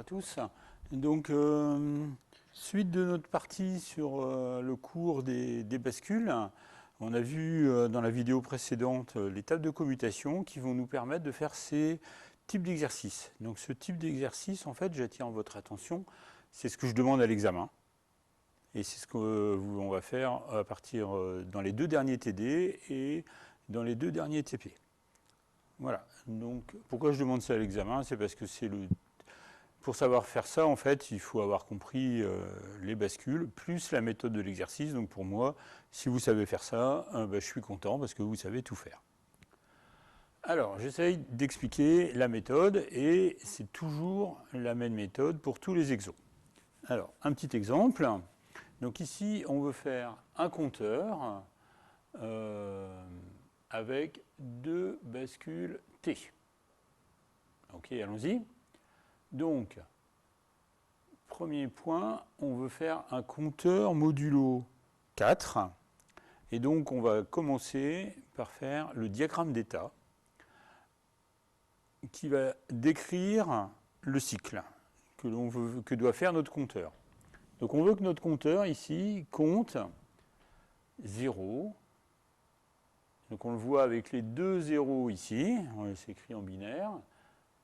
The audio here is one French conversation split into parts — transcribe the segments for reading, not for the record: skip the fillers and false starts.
tous. Donc, suite de notre partie sur le cours des bascules, on a vu dans la vidéo précédente les tables de commutation qui vont nous permettre de faire ces types d'exercices. Donc ce type d'exercice, en fait, j'attire votre attention, c'est ce que je demande à l'examen. Et c'est ce qu'on va faire à partir dans les 2 derniers TD et dans les 2 derniers TP. Voilà. Donc pourquoi je demande ça à l'examen? C'est parce que c'est le... Pour savoir faire ça, en fait, il faut avoir compris les bascules, plus la méthode de l'exercice. Donc pour moi, si vous savez faire ça, je suis content parce que vous savez tout faire. Alors, j'essaye d'expliquer la méthode et c'est toujours la même méthode pour tous les exos. Alors, un petit exemple. Donc ici, on veut faire un compteur avec 2 bascules T. Ok, allons-y. Donc, premier point, on veut faire un compteur modulo 4. Et donc, on va commencer par faire le diagramme d'état qui va décrire le cycle que doit faire notre compteur. Donc, on veut que notre compteur, ici, compte 0. Donc, on le voit avec les 2 zéros ici. C'est écrit en binaire.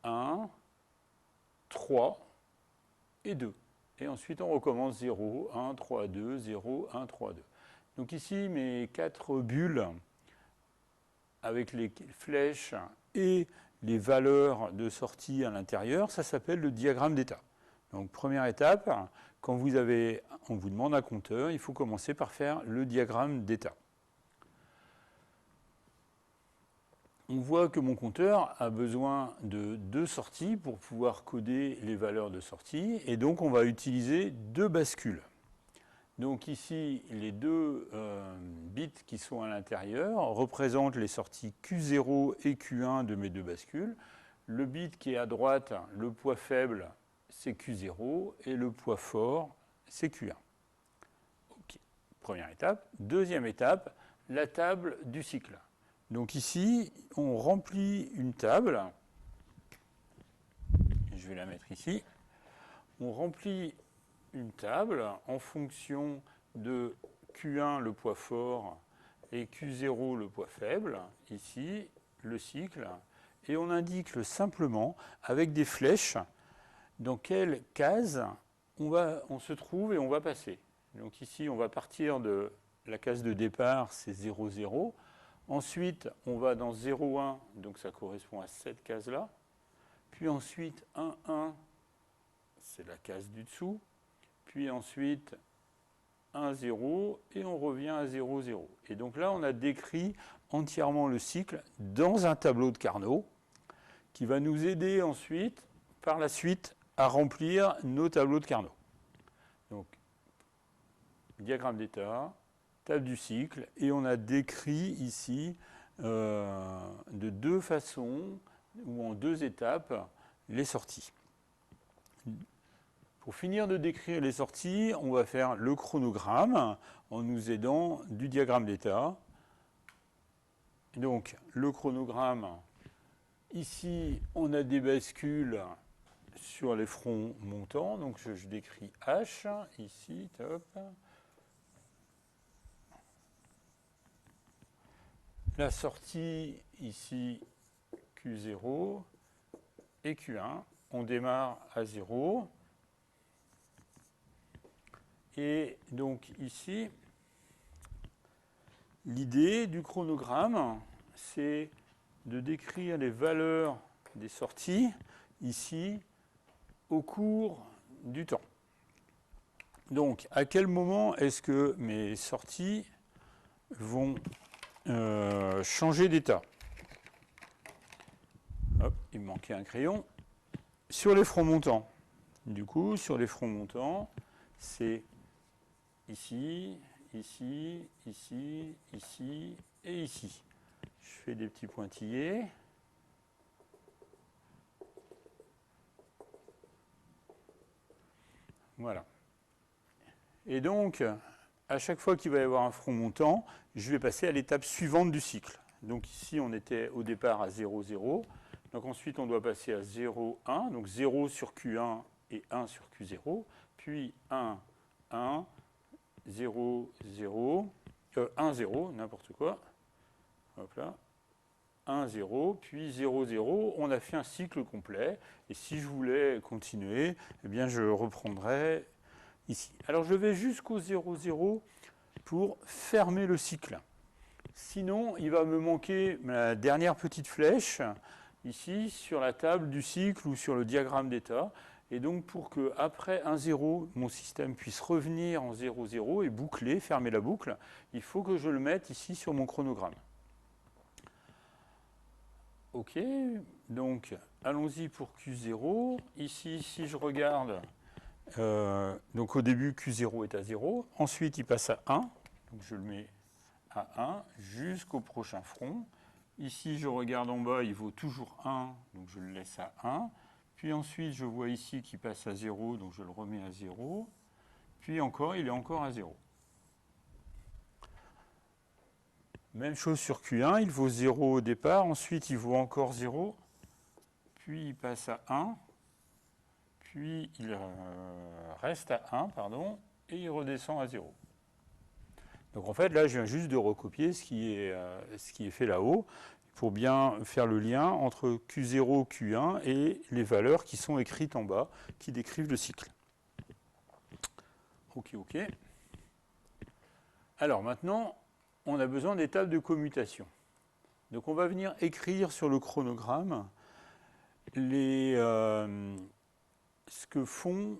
1, 3 et 2. Et ensuite, on recommence 0, 1, 3, 2, 0, 1, 3, 2. Donc ici, mes 4 bulles avec les flèches et les valeurs de sortie à l'intérieur, ça s'appelle le diagramme d'état. Donc première étape, quand on vous demande un compteur, il faut commencer par faire le diagramme d'état. On voit que mon compteur a besoin de 2 sorties pour pouvoir coder les valeurs de sortie. Et donc, on va utiliser 2 bascules. Donc ici, les 2 bits qui sont à l'intérieur représentent les sorties Q0 et Q1 de mes 2 bascules. Le bit qui est à droite, le poids faible, c'est Q0 et le poids fort, c'est Q1. Okay. Première étape. Deuxième étape, la table du cycle. Donc ici, on remplit une table. Je vais la mettre ici. On remplit une table en fonction de Q1, le poids fort, et Q0, le poids faible. Ici, le cycle. Et on indique simplement, avec des flèches, dans quelle case on se trouve et on va passer. Donc ici, on va partir de la case de départ, c'est 0, 0. Ensuite, on va dans 0, 1, donc ça correspond à cette case-là. Puis ensuite, 1, 1, c'est la case du dessous. Puis ensuite, 1, 0, et on revient à 0, 0. Et donc là, on a décrit entièrement le cycle dans un tableau de Carnot qui va nous aider ensuite, par la suite, à remplir nos tableaux de Carnot. Donc, diagramme d'état, table du cycle, et on a décrit ici de 2 façons ou en 2 étapes les sorties. Pour finir de décrire les sorties, on va faire le chronogramme en nous aidant du diagramme d'état. Donc le chronogramme, ici on a des bascules sur les fronts montants, donc je décris H, ici, top. La sortie, ici, Q0 et Q1. On démarre à 0. Et donc ici, l'idée du chronogramme, c'est de décrire les valeurs des sorties, ici, au cours du temps. Donc, à quel moment est-ce que mes sorties vont changer d'état? Hop, il me manquait un crayon. Sur les fronts montants. Du coup, sur les fronts montants, c'est ici, ici, ici, ici et ici. Je fais des petits pointillés. Voilà. Et donc, à chaque fois qu'il va y avoir un front montant, je vais passer à l'étape suivante du cycle. Donc ici, on était au départ à 0, 0. Donc ensuite, on doit passer à 0, 1. Donc 0 sur Q1 et 1 sur Q0, puis 1, 1, 0, 0, 1, 0, n'importe quoi. Hop là. 1, 0, puis 0, 0. On a fait un cycle complet. Et si je voulais continuer, eh bien, je reprendrais ici. Alors, je vais jusqu'au 0, 0 pour fermer le cycle. Sinon, il va me manquer la dernière petite flèche, ici, sur la table du cycle ou sur le diagramme d'état. Et donc, pour qu'après 1, 0, mon système puisse revenir en 0, 0 et boucler, fermer la boucle, il faut que je le mette ici sur mon chronogramme. OK, donc allons-y pour Q0. Ici, si je regarde, donc au début, Q0 est à 0. Ensuite, il passe à 1. Donc je le mets à 1 jusqu'au prochain front. Ici, je regarde en bas, il vaut toujours 1, donc je le laisse à 1. Puis ensuite, je vois ici qu'il passe à 0, donc je le remets à 0. Puis encore, il est encore à 0. Même chose sur Q1, il vaut 0 au départ, ensuite il vaut encore 0, puis il passe à 1, puis il reste à 1, pardon, et il redescend à 0. Donc en fait, là, je viens juste de recopier ce qui est fait là-haut, pour bien faire le lien entre Q0, Q1 et les valeurs qui sont écrites en bas, qui décrivent le cycle. OK, OK. Alors maintenant, on a besoin des tables de commutation. Donc on va venir écrire sur le chronogramme ce que font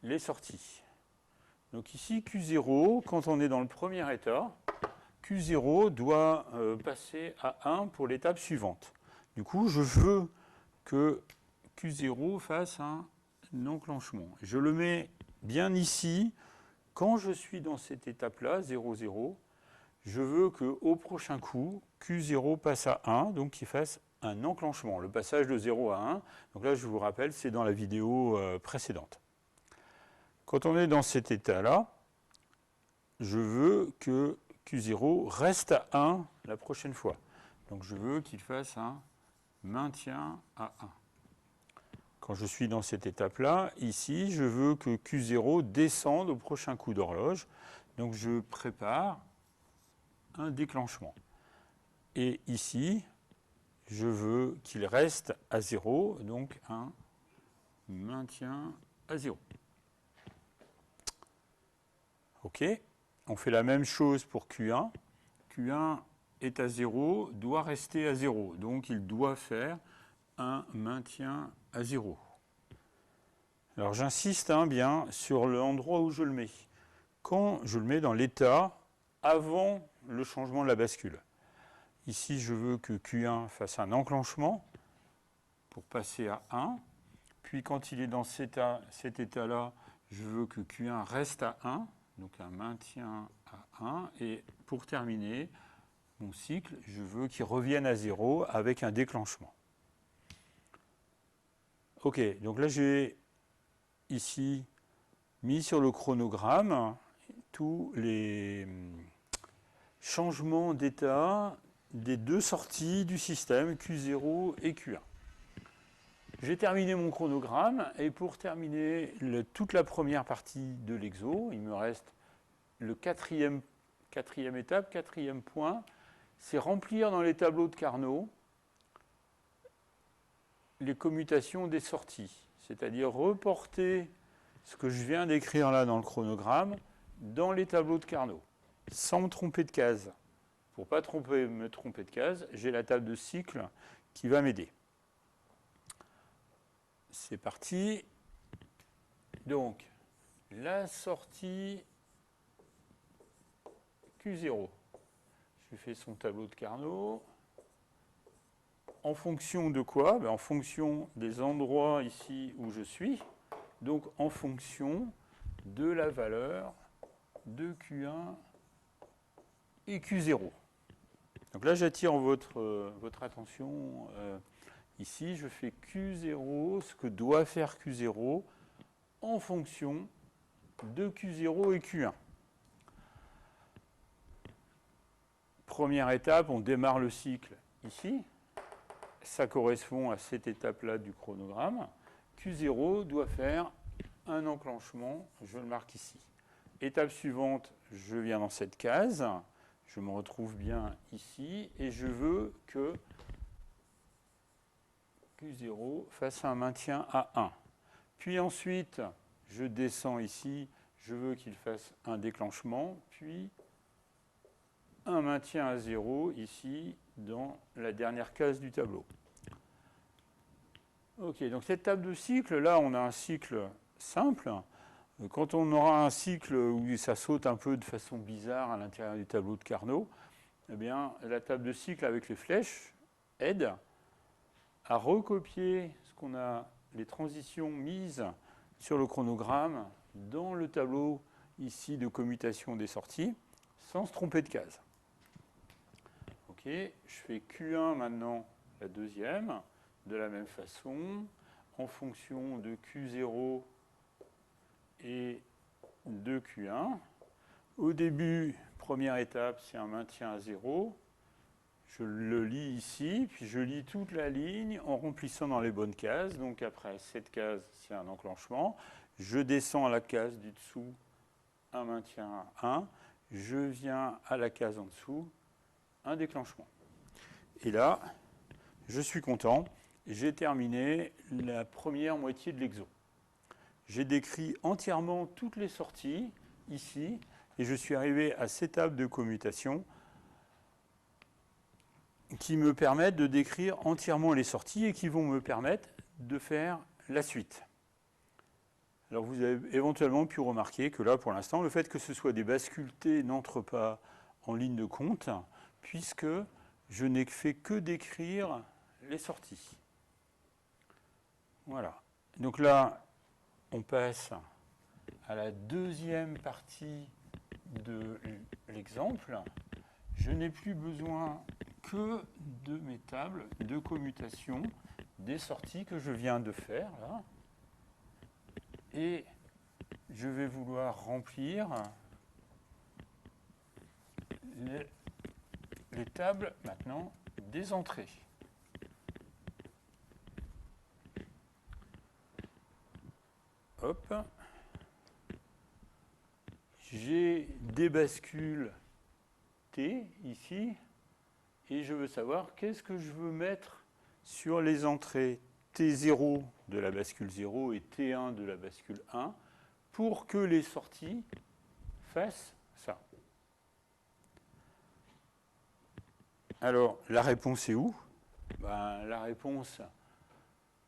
les sorties. Donc ici, Q0, quand on est dans le premier état, Q0 doit passer à 1 pour l'étape suivante. Du coup, je veux que Q0 fasse un enclenchement. Je le mets bien ici. Quand je suis dans cette étape-là, 0, 0, je veux qu'au prochain coup, Q0 passe à 1, donc qu'il fasse un enclenchement, le passage de 0 à 1. Donc là, je vous rappelle, c'est dans la vidéo précédente. Quand on est dans cet état-là, je veux que Q0 reste à 1 la prochaine fois. Donc je veux qu'il fasse un maintien à 1. Quand je suis dans cette étape-là, ici, je veux que Q0 descende au prochain coup d'horloge. Donc je prépare un déclenchement. Et ici, je veux qu'il reste à 0, donc un maintien à 0. OK. On fait la même chose pour Q1. Q1 est à 0, doit rester à 0. Donc il doit faire un maintien à 0. Alors j'insiste bien sur l'endroit où je le mets. Quand je le mets dans l'état avant le changement de la bascule. Ici, je veux que Q1 fasse un enclenchement pour passer à 1. Puis quand il est dans cet état-là, je veux que Q1 reste à 1, donc un maintien à 1. Et pour terminer mon cycle, je veux qu'il revienne à 0 avec un déclenchement. OK, donc là j'ai ici mis sur le chronogramme tous les changements d'état des deux sorties du système, Q0 et Q1. J'ai terminé mon chronogramme et pour terminer toute la première partie de l'exo, il me reste le quatrième étape, quatrième point, c'est remplir dans les tableaux de Carnot les commutations des sorties, c'est-à-dire reporter ce que je viens d'écrire là dans le chronogramme dans les tableaux de Carnot, sans me tromper de case. Pour ne pas me tromper de case, j'ai la table de cycle qui va m'aider. C'est parti. Donc, la sortie Q0. Je fais son tableau de Carnot. En fonction de quoi? En fonction des endroits ici où je suis. Donc, en fonction de la valeur de Q1 et Q0. Donc là, j'attire votre attention. Ici, je fais Q0, ce que doit faire Q0 en fonction de Q0 et Q1. Première étape, on démarre le cycle ici. Ça correspond à cette étape-là du chronogramme. Q0 doit faire un enclenchement, je le marque ici. Étape suivante, je viens dans cette case, je me retrouve bien ici, et je veux que Q0 fasse un maintien à 1. Puis ensuite, je descends ici, je veux qu'il fasse un déclenchement, puis un maintien à 0 ici, dans la dernière case du tableau. Ok, donc cette table de cycle, là, on a un cycle simple. Quand on aura un cycle où ça saute un peu de façon bizarre à l'intérieur du tableau de Carnot, eh bien, la table de cycle avec les flèches aide à recopier ce qu'on a, les transitions mises sur le chronogramme dans le tableau ici de commutation des sorties, sans se tromper de case. Ok, je fais Q1 maintenant, la deuxième, de la même façon, en fonction de Q0 et de Q1. Au début, première étape, c'est un maintien à 0. Je le lis ici, puis je lis toute la ligne en remplissant dans les bonnes cases. Donc après cette case, c'est un enclenchement. Je descends à la case du dessous, un maintien à 1. Je viens à la case en dessous, un déclenchement. Et là, je suis content. J'ai terminé la première moitié de l'exo. J'ai décrit entièrement toutes les sorties ici, et je suis arrivé à cette étape de commutation qui me permettent de décrire entièrement les sorties et qui vont me permettre de faire la suite. Alors vous avez éventuellement pu remarquer que là, pour l'instant, le fait que ce soit des bascules T n'entre pas en ligne de compte, puisque je n'ai fait que décrire les sorties. Voilà. Donc là, on passe à la deuxième partie de l'exemple. Je n'ai plus besoin que de mes tables de commutation des sorties que je viens de faire là. Et je vais vouloir remplir les tables maintenant des entrées. Hop. J'ai des bascules T ici, et je veux savoir qu'est-ce que je veux mettre sur les entrées T0 de la bascule 0 et T1 de la bascule 1 pour que les sorties fassent ça. Alors, la réponse est où? La réponse,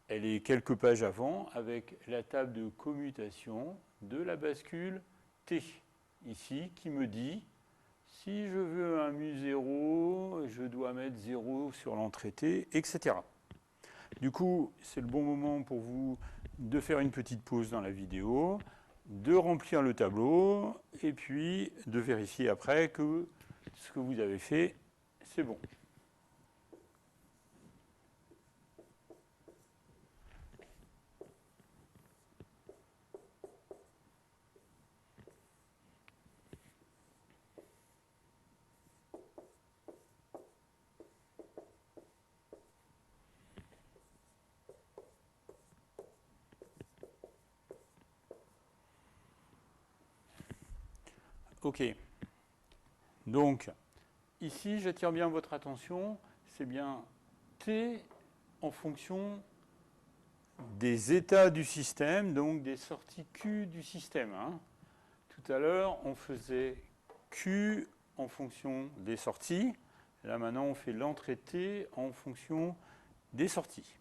elle est quelques pages avant avec la table de commutation de la bascule T, ici, qui me dit si je veux un mu0, je dois mettre 0 sur l'entrée T, etc. Du coup, c'est le bon moment pour vous de faire une petite pause dans la vidéo, de remplir le tableau, et puis de vérifier après que ce que vous avez fait, c'est bon. OK. Donc, ici, j'attire bien votre attention, c'est bien T en fonction des états du système, donc des sorties Q du système. Hein. Tout à l'heure, on faisait Q en fonction des sorties. Là, maintenant, on fait l'entrée T en fonction des sorties.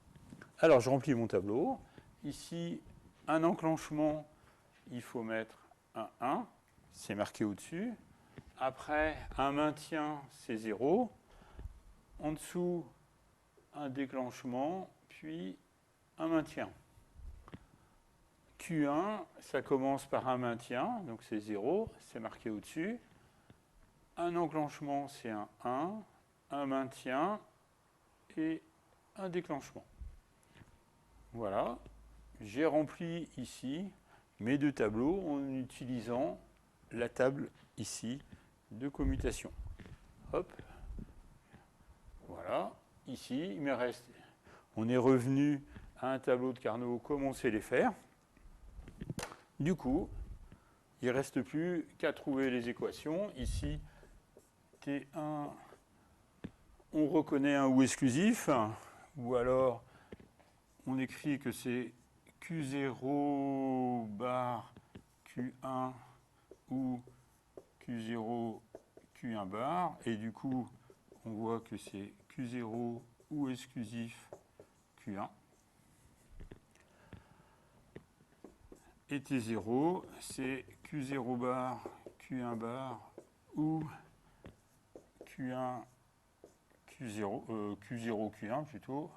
Alors, je remplis mon tableau. Ici, un enclenchement, il faut mettre un 1. C'est marqué au-dessus. Après, un maintien, c'est 0. En dessous, un déclenchement, puis un maintien. Q1, ça commence par un maintien, donc c'est 0, c'est marqué au-dessus. Un enclenchement, c'est un 1, un maintien et un déclenchement. Voilà, j'ai rempli ici mes deux tableaux en utilisant la table ici de commutation. Hop, voilà, ici, il me reste, on est revenu à un tableau de Carnot comme on sait les faire. Du coup, il ne reste plus qu'à trouver les équations. Ici, T1, on reconnaît un ou exclusif, ou alors on écrit que c'est Q0 bar Q1 ou Q0 Q1 bar, et du coup, on voit que c'est Q0 ou exclusif Q1. Et T0, c'est Q0 bar, Q1 bar ou Q1, Q0, Q0, Q1 plutôt,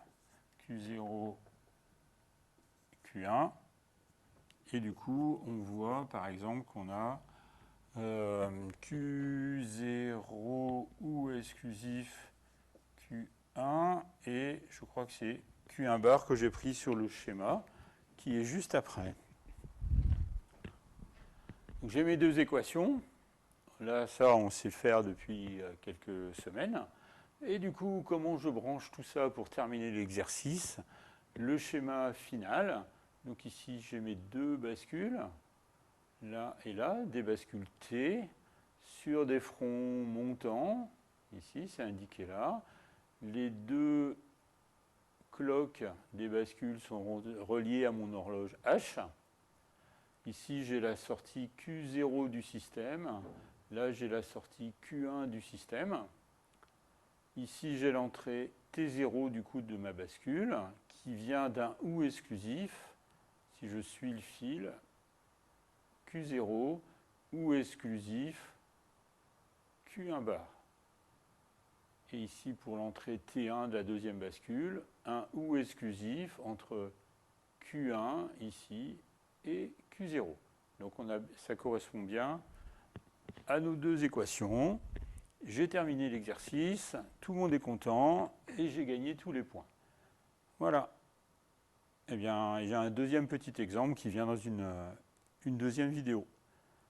Q0, Q1. Et du coup, on voit par exemple qu'on a Q0 ou exclusif Q1 et je crois que c'est Q1 bar que j'ai pris sur le schéma qui est juste après. J'ai mes deux équations. Là, ça, on sait faire depuis quelques semaines. Et du coup, comment je branche tout ça pour terminer l'exercice? Le schéma final. Donc ici, j'ai mes deux bascules, là et là, des bascules T, sur des fronts montants. Ici, c'est indiqué là. Les deux cloques des bascules sont reliées à mon horloge H. Ici, j'ai la sortie Q0 du système. Là, j'ai la sortie Q1 du système. Ici, j'ai l'entrée T0 du coup de ma bascule qui vient d'un OU exclusif. Si je suis le fil, Q0, OU exclusif, Q1 bar. Et ici, pour l'entrée T1 de la deuxième bascule, un OU exclusif entre Q1 ici et Q0. Donc ça correspond bien à nos deux équations. J'ai terminé l'exercice, tout le monde est content et j'ai gagné tous les points. Voilà. Eh bien, il y a un deuxième petit exemple qui vient dans une deuxième vidéo.